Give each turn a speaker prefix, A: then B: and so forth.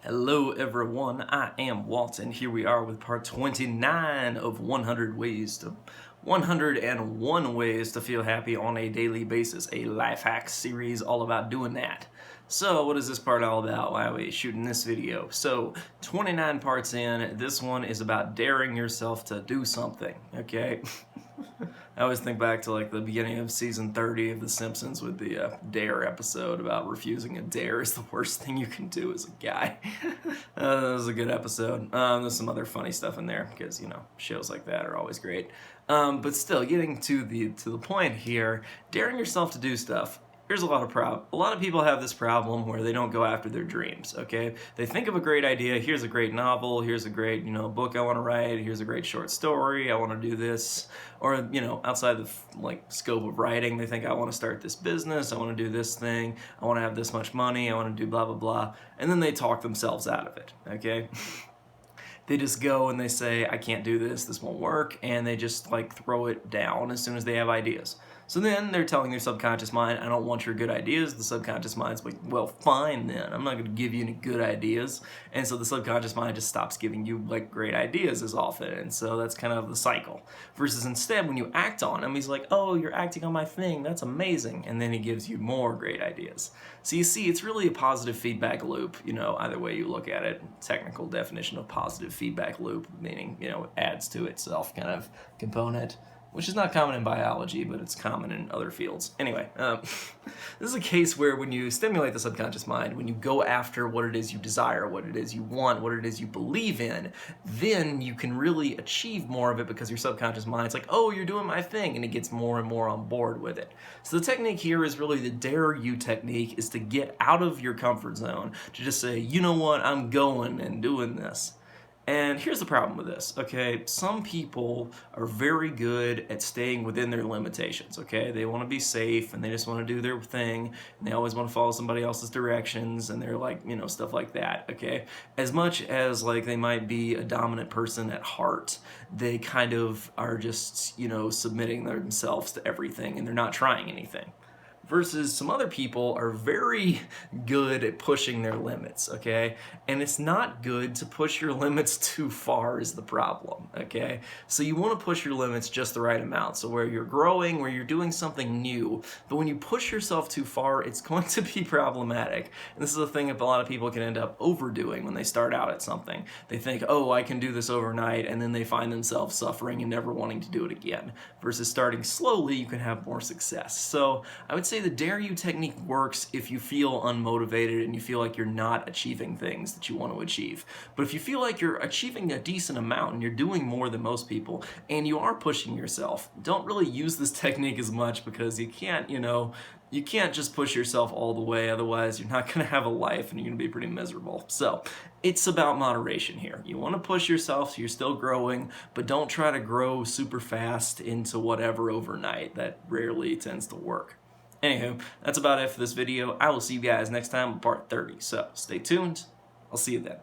A: Hello everyone, I am Walt, and here we are with part 29 of 101 ways to feel happy on a daily basis, a life hack series all about doing that. So what is this part all about? Why are we shooting this video? So 29 parts in, this one is about daring yourself to do something, okay? I always think back to like the beginning of season 30 of The Simpsons with the dare episode about refusing a dare is the worst thing you can do as a guy. That was a good episode. There's some other funny stuff in there because, you know, shows like that are always great. But still, getting to the point here, daring yourself to do stuff. Here's a lot of people have this problem where they don't go after their dreams, okay? They think of a great idea, here's a great novel, here's a great, book I want to write, here's a great short story, I want to do this, or, outside the, scope of writing, they think I want to start this business, I want to do this thing, I want to have this much money, I want to do blah, blah, blah, and then they talk themselves out of it, okay? They just go and they say, I can't do this, this won't work, and they just throw it down as soon as they have ideas. So then they're telling their subconscious mind, I don't want your good ideas. The subconscious mind's like, well, fine then. I'm not going to give you any good ideas. And so the subconscious mind just stops giving you great ideas as often. And so that's kind of the cycle. Versus instead, when you act on him, he's like, oh, you're acting on my thing. That's amazing. And then he gives you more great ideas. So you see, it's really a positive feedback loop, either way you look at it. Technical definition of positive feedback loop, meaning, it adds to itself kind of component, which is not common in biology, but it's common in other fields. Anyway, this is a case where when you stimulate the subconscious mind, when you go after what it is you desire, what it is you want, what it is you believe in, then you can really achieve more of it because your subconscious mind's like, oh, you're doing my thing, and it gets more and more on board with it. So the technique here is really the dare you technique, is to get out of your comfort zone, to just say, you know what, I'm going and doing this. And here's the problem with this, okay? Some people are very good at staying within their limitations, okay? They want to be safe, and they just want to do their thing, and they always want to follow somebody else's directions, and they're stuff like that, okay? As much as, they might be a dominant person at heart, they kind of are just, submitting themselves to everything, and they're not trying anything. Versus some other people are very good at pushing their limits, okay? And it's not good to push your limits too far is the problem, okay? So you want to push your limits just the right amount. So where you're growing, where you're doing something new, but when you push yourself too far, it's going to be problematic. And this is a thing that a lot of people can end up overdoing when they start out at something. They think, oh, I can do this overnight, and then they find themselves suffering and never wanting to do it again. Versus starting slowly, you can have more success. So I would say the dare you technique works if you feel unmotivated and you feel like you're not achieving things that you want to achieve. But if you feel like you're achieving a decent amount and you're doing more than most people and you are pushing yourself, don't really use this technique as much because you can't, you can't just push yourself all the way, otherwise you're not going to have a life and you're going to be pretty miserable. So it's about moderation here. You want to push yourself so you're still growing, but don't try to grow super fast into whatever overnight. That rarely tends to work. Anywho, that's about it for this video. I will see you guys next time with part 30. So stay tuned. I'll see you then.